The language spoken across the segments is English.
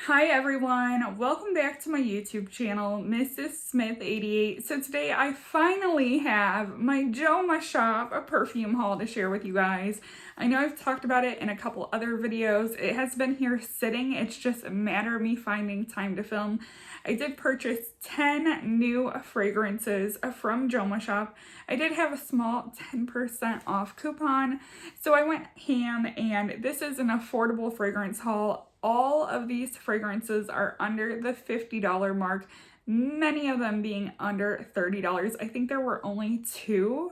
Hi everyone, welcome back to my YouTube channel, Mrs. Smith 88. So today I finally have my Jomashop perfume haul to share with you guys. I know I've talked about it in a couple other videos. It has been here sitting. It's just a matter of me finding time to film. I did purchase 10 new fragrances from Jomashop. I did have a small 10% off coupon, so I went ham, and this is an affordable fragrance haul. All of these fragrances are under the $50 mark, many of them being under $30. I think there were only two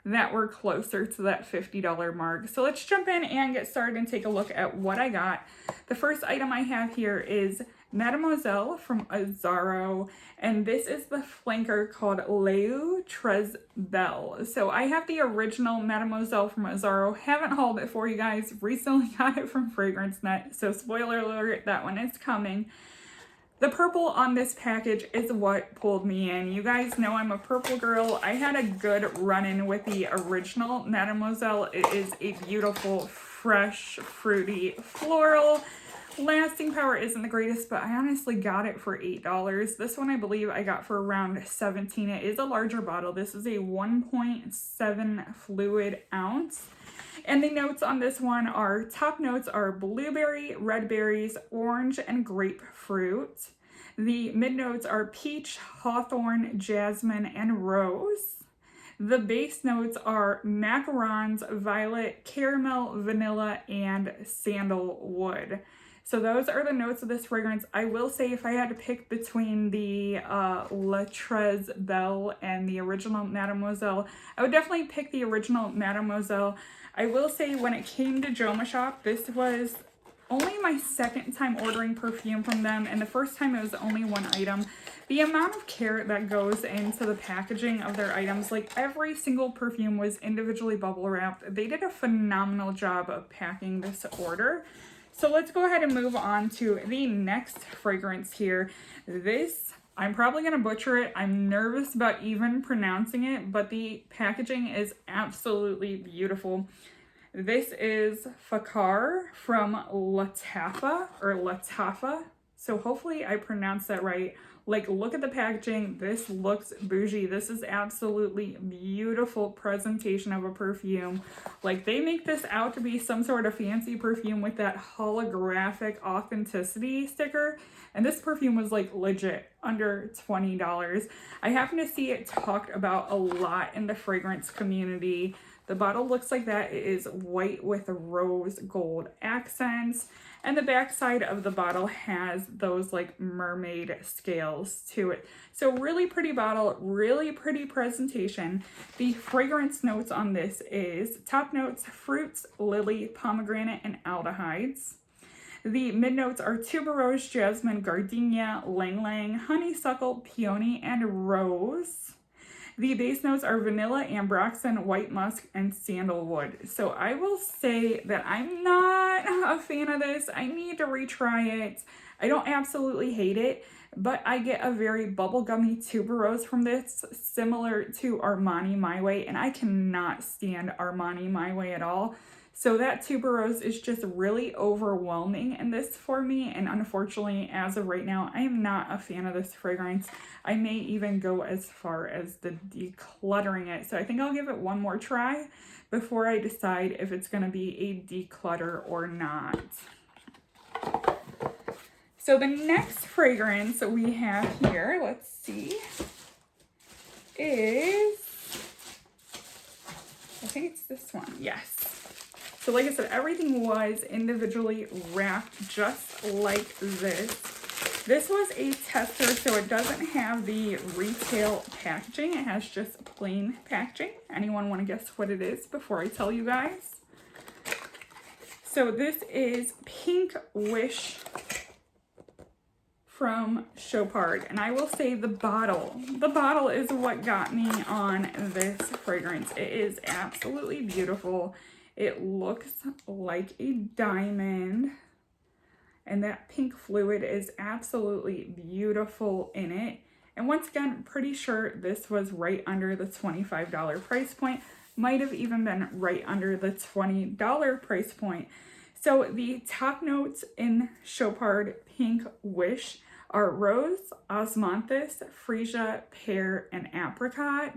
that were closer to that $50 mark. So let's jump in and get started and take a look at what I got. The first item I have here is Mademoiselle from Azzaro, and this is the flanker called Leu Tres Belle. So I have the original Mademoiselle from Azzaro, haven't hauled it for you guys, recently got it from Fragrance Net, so spoiler alert, that one is coming. The purple on this package is what pulled me in. You guys know I'm a purple girl. I had a good run-in with the original Mademoiselle. It is a beautiful, fresh, fruity, floral. Lasting power isn't the greatest, but I honestly got it for $8. This one I believe I got for around $17. It is a larger bottle. This is a 1.7 fluid ounce. And the notes on this one are, top notes are blueberry, red berries, orange, and grapefruit. The mid notes are peach, hawthorn, jasmine, and rose. The base notes are macarons, violet, caramel, vanilla, and sandalwood. So those are the notes of this fragrance. I will say if I had to pick between the Le Tres Belle and the original Mademoiselle, I would definitely pick the original Mademoiselle. I will say when it came to Jomashop, this was only my second time ordering perfume from them, and the first time it was only one item. The amount of care that goes into the packaging of their items, like every single perfume was individually bubble wrapped. They did a phenomenal job of packing this order. So let's go ahead and move on to the next fragrance here. This, I'm probably going to butcher it. I'm nervous about even pronouncing it, but the packaging is absolutely beautiful. This is Fakar from Latafa. So hopefully I pronounced that right. Like, look at the packaging. This looks bougie. This is absolutely beautiful presentation of a perfume. Like, they make this out to be some sort of fancy perfume with that holographic authenticity sticker. And this perfume was like legit under $20. I happen to see it talked about a lot in the fragrance community. The bottle looks like that. It is white with rose gold accents. And the back side of the bottle has those like mermaid scales to it. So really pretty bottle, really pretty presentation. The fragrance notes on this is top notes, fruits, lily, pomegranate, and aldehydes. The mid notes are tuberose, jasmine, gardenia, ylang ylang, honeysuckle, peony, and rose. The base notes are vanilla, ambroxan, white musk, and sandalwood. So I will say that I'm not a fan of this. I need to retry it. I don't absolutely hate it, but I get a very bubblegummy tuberose from this, similar to Armani My Way, and I cannot stand Armani My Way at all. So that tuberose is just really overwhelming in this for me, and unfortunately, as of right now, I am not a fan of this fragrance. I may even go as far as the decluttering it. So I think I'll give it one more try before I decide if it's going to be a declutter or not. So the next fragrance that we have here, let's see, is, I think it's this one, yes. So like I said, everything was individually wrapped just like this. This was a tester, so it doesn't have the retail packaging. It has just plain packaging. Anyone want to guess what it is before I tell you guys? So this is Pink Wish from Chopard, and I will say the bottle is what got me on this fragrance. It is absolutely beautiful. It looks like a diamond, and that pink fluid is absolutely beautiful in it. And once again, I'm pretty sure this was right under the $25 price point. Might have even been right under the $20 price point. So the top notes in Chopard Pink Wish are rose, osmanthus, freesia, pear, and apricot.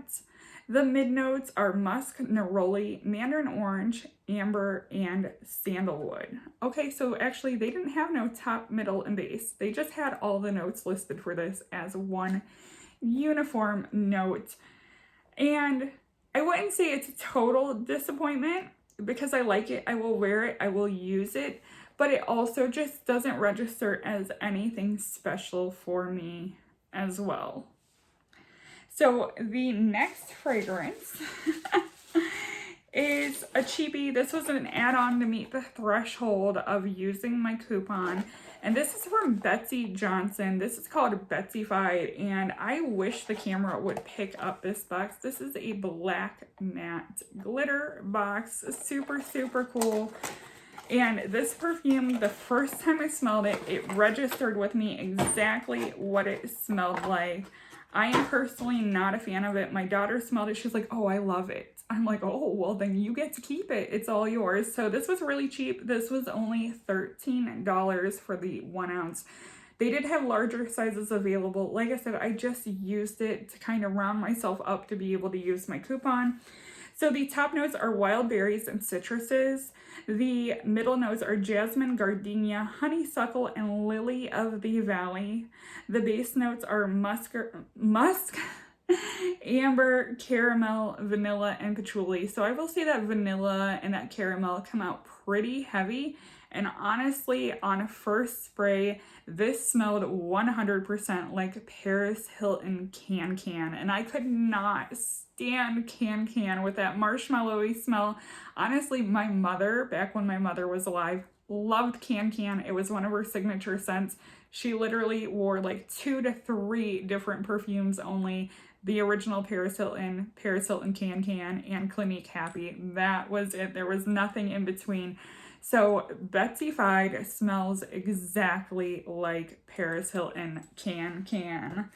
The mid notes are musk, neroli, mandarin orange, amber, and sandalwood. Okay, so actually they didn't have no top, middle, and base. They just had all the notes listed for this as one uniform note. And I wouldn't say it's a total disappointment because I like it, I will wear it, I will use it, but it also just doesn't register as anything special for me as well. So the next fragrance is a cheapie. This was an add-on to meet the threshold of using my coupon. And this is from Betsy Johnson. This is called Betsyfied, and I wish the camera would pick up this box. This is a black matte glitter box. Super, super cool. And this perfume, the first time I smelled it, it registered with me exactly what it smelled like. I am personally not a fan of it. My daughter smelled it. She's like, oh, I love it. I'm like, oh, well, then you get to keep it. It's all yours. So this was really cheap. This was only $13 for the 1 ounce. They did have larger sizes available. Like I said, I just used it to kind of round myself up to be able to use my coupon. So the top notes are wild berries and citruses. The middle notes are jasmine, gardenia, honeysuckle, and lily of the valley. The base notes are musk, amber, caramel, vanilla, and patchouli. So I will say that vanilla and that caramel come out pretty heavy. And honestly, on first spray, this smelled 100% like Paris Hilton Can. And I could not stand Can with that marshmallowy smell. Honestly, my mother, back when my mother was alive, loved Can. It was one of her signature scents. She literally wore like 2 to 3 different perfumes only. The original Paris Hilton Can, and Clinique Happy. That was it. There was nothing in between. So Betsyfied smells exactly like Paris Hilton Can.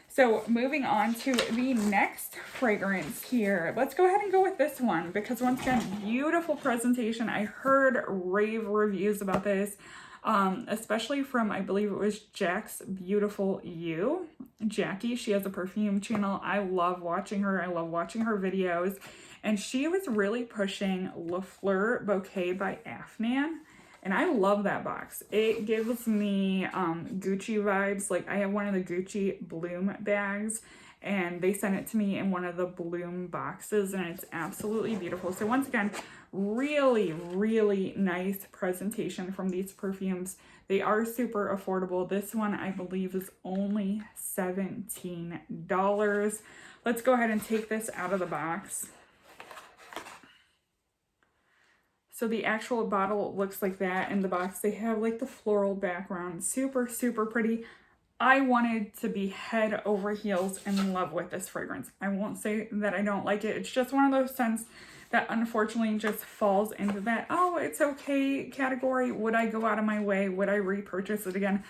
So moving on to the next fragrance here. Let's go ahead and go with this one because once again, beautiful presentation. I heard rave reviews about this, especially from, I believe it was Jack's Beautiful You. Jackie, she has a perfume channel. I love watching her. I love watching her videos. And she was really pushing LaFleur Bouquet by Afnan. And I love that box. It gives me Gucci vibes. Like I have one of the Gucci Bloom bags and they sent it to me in one of the Bloom boxes and it's absolutely beautiful. So once again, really, really nice presentation from these perfumes. They are super affordable. This one I believe is only $17. Let's go ahead and take this out of the box. So the actual bottle looks like that. In the box, they have like the floral background. Super, super pretty. I wanted to be head over heels in love with this fragrance. I won't say that I don't like it. It's just one of those scents that unfortunately just falls into that, oh, it's okay category. Would I go out of my way? Would I repurchase it again?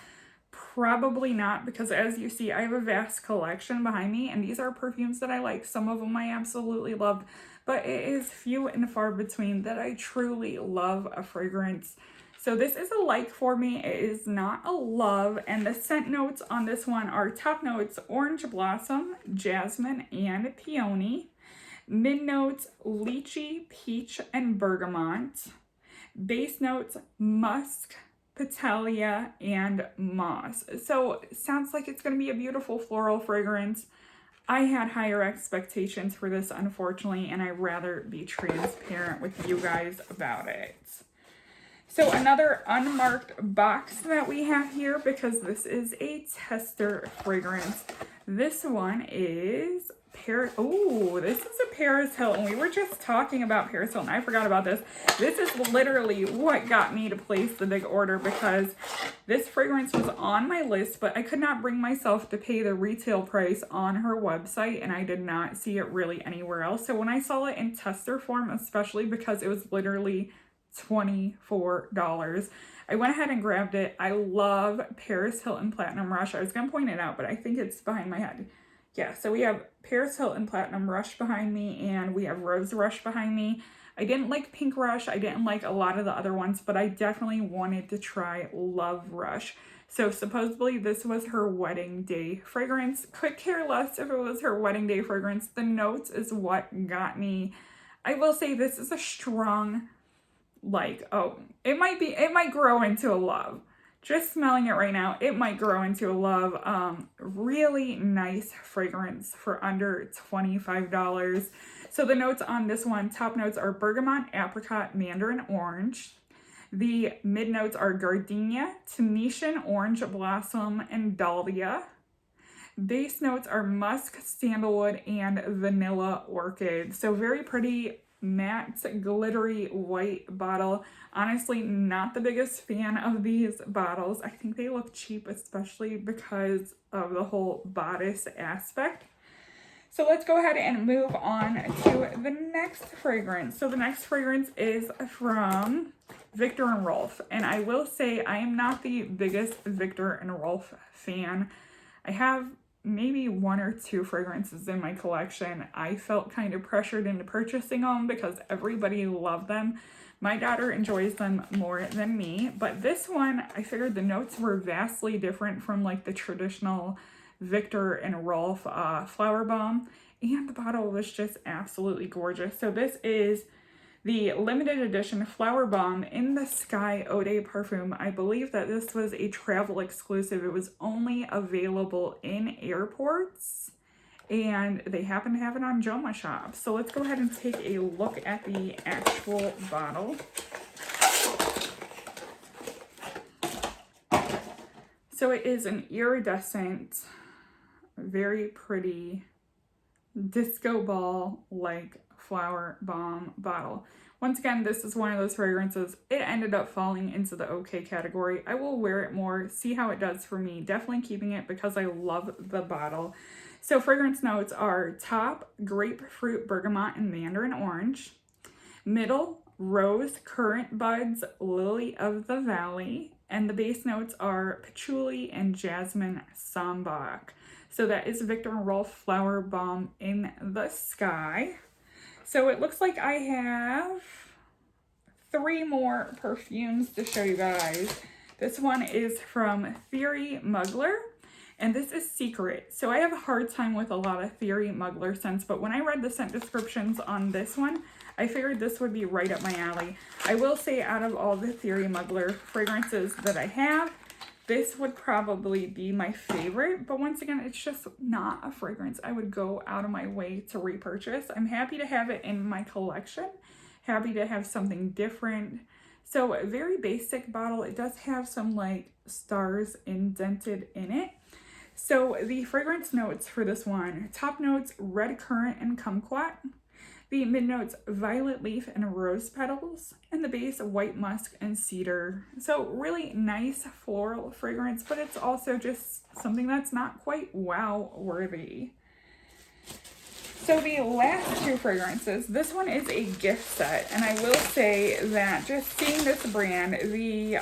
Probably not, because as you see, I have a vast collection behind me, and these are perfumes that I like. Some of them I absolutely love, but it is few and far between that I truly love a fragrance. So this is a like for me. It is not a love, and the scent notes on this one are top notes, orange blossom, jasmine, and peony. Mid notes, lychee, peach, and bergamot. Base notes, musk, Petalia, and moss. So it sounds like it's going to be a beautiful floral fragrance. I had higher expectations for this, unfortunately, and I'd rather be transparent with you guys about it. So another unmarked box that we have here, because this is a tester fragrance. This one is Paris. Oh, this is a Paris Hilton. We were just talking about Paris Hilton. I forgot about this. This is literally what got me to place the big order, because this fragrance was on my list, but I could not bring myself to pay the retail price on her website, and I did not see it really anywhere else. So when I saw it in tester form, especially because it was literally $24, I went ahead and grabbed it. I love Paris Hilton Platinum Rush. I was going to point it out, but I think it's behind my head. Yeah, so we have Paris Hilton Platinum Rush behind me, and we have Rose Rush behind me. I didn't like Pink Rush. I didn't like a lot of the other ones, but I definitely wanted to try Love Rush. So supposedly this was her wedding day fragrance. Could care less if it was her wedding day fragrance. The notes is what got me. I will say this is a strong, like, oh, it might grow into a love. Just smelling it right now, it might grow into a love. Really nice fragrance for under $25. So the notes on this one, top notes are bergamot, apricot, mandarin orange. The mid notes are gardenia, Tunisian orange blossom, and dahlia. Base notes are musk, sandalwood, and vanilla orchid. So very pretty, matte, glittery white bottle. Honestly, not the biggest fan of these bottles. I think they look cheap, especially because of the whole bodice aspect. So let's go ahead and move on to the next fragrance. So the next fragrance is from Viktor and Rolf. And I will say I am not the biggest Viktor and Rolf fan. I have maybe 1 or 2 fragrances in my collection. I felt kind of pressured into purchasing them because everybody loved them. My daughter enjoys them more than me. But this one, I figured the notes were vastly different from like the traditional Viktor and Rolf Flower Bomb, and the bottle was just absolutely gorgeous. So this is the limited edition Flower Bomb in the Sky Eau de Parfum. I believe that this was a travel exclusive. It was only available in airports, and they happen to have it on Jomashop. So let's go ahead and take a look at the actual bottle. So it is an iridescent, very pretty disco ball like Flower Bomb bottle. Once again, this is one of those fragrances. It ended up falling into the okay category. I will wear it more, see how it does for me. Definitely keeping it because I love the bottle. So fragrance notes are top, grapefruit, bergamot, and mandarin orange. Middle, rose, currant buds, lily of the valley. And the base notes are patchouli and jasmine sambac. So that is Viktor and Rolf Flower Bomb in the Sky. So it looks like I have 3 more perfumes to show you guys. This one is from Theory Mugler, and this is Secret. So I have a hard time with a lot of Theory Mugler scents, but when I read the scent descriptions on this one, I figured this would be right up my alley. I will say out of all the Theory Mugler fragrances that I have, this would probably be my favorite, but once again, it's just not a fragrance I would go out of my way to repurchase. I'm happy to have it in my collection, happy to have something different. So a very basic bottle. It does have some like stars indented in it. So the fragrance notes for this one, top notes, red currant and kumquat. The mid notes, violet leaf and rose petals, and the base, white musk and cedar. So really nice floral fragrance, but it's also just something that's not quite wow worthy. So the last 2 fragrances, this one is a gift set, and I will say that just seeing this brand, the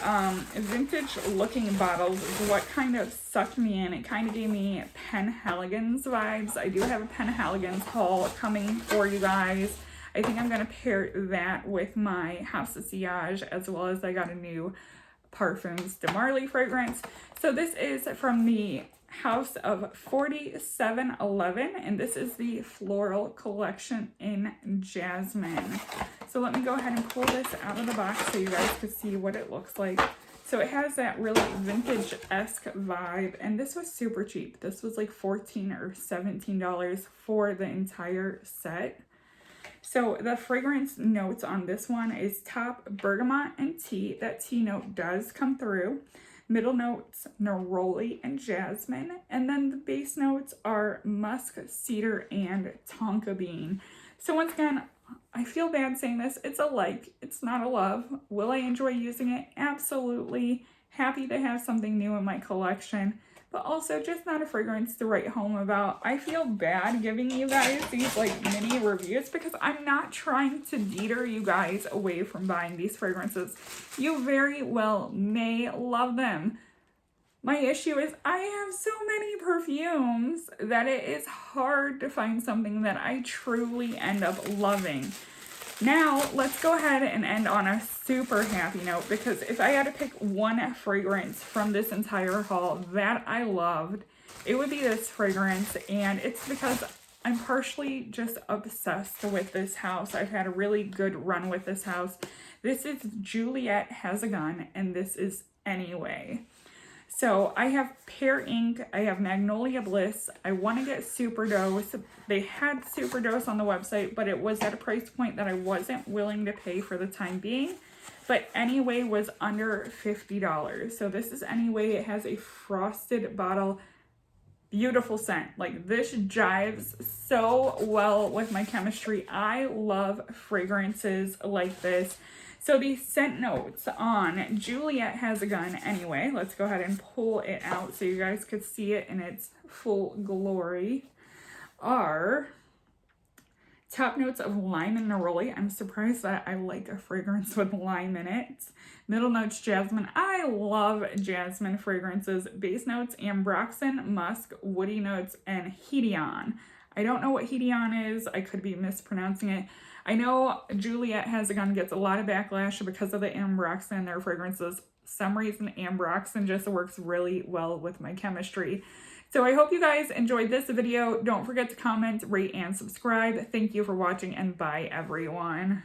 vintage looking bottles is what kind of sucked me in. It kind of gave me Penhaligon's vibes. I do have a Penhaligon's haul coming for you guys. I think I'm going to pair that with my House of Sillage, as well as I got a new Parfums de Marly fragrance. So this is from the House of 4711, and this is the floral collection in jasmine. So let me go ahead and pull this out of the box so you guys can see what it looks like. So it has that really vintage-esque vibe, and this was super cheap. This was like $14 or $17 for the entire set. So the fragrance notes on this one is top, bergamot and tea. That tea note does come through. Middle notes, neroli and jasmine. And then the base notes are musk, cedar, and tonka bean. So once again, I feel bad saying this. It's a like, it's not a love. Will I enjoy using it? Absolutely. Happy to have something new in my collection, but also just not a fragrance to write home about. I feel bad giving you guys these like mini reviews because I'm not trying to deter you guys away from buying these fragrances. You very well may love them. My issue is I have so many perfumes that it is hard to find something that I truly end up loving. Now, let's go ahead and end on a super happy note, because if I had to pick one fragrance from this entire haul that I loved, it would be this fragrance, and it's because I'm partially just obsessed with this house. I've had a really good run with this house. This is Juliet Has, and this is Anyway. So I have Pear Ink, I have Magnolia Bliss, I want to get Superdose. They had Superdose on the website, but it was at a price point that I wasn't willing to pay for the time being. But Anyway was under $50. So this is Anyway. It has a frosted bottle. Beautiful scent. Like, this jives so well with my chemistry. I love fragrances like this. So the scent notes on Juliet Has Anyway, let's go ahead and pull it out so you guys could see it in its full glory, are top notes of lime and neroli. I'm surprised that I like a fragrance with lime in it. Middle notes, jasmine. I love jasmine fragrances. Base notes, ambroxan, musk, woody notes, and hedion. I don't know what hedion is. I could be mispronouncing it. I know Juliet Has gets a lot of backlash because of the ambroxan in their fragrances. For some reason, ambroxan just works really well with my chemistry. So I hope you guys enjoyed this video. Don't forget to comment, rate, and subscribe. Thank you for watching, and bye, everyone.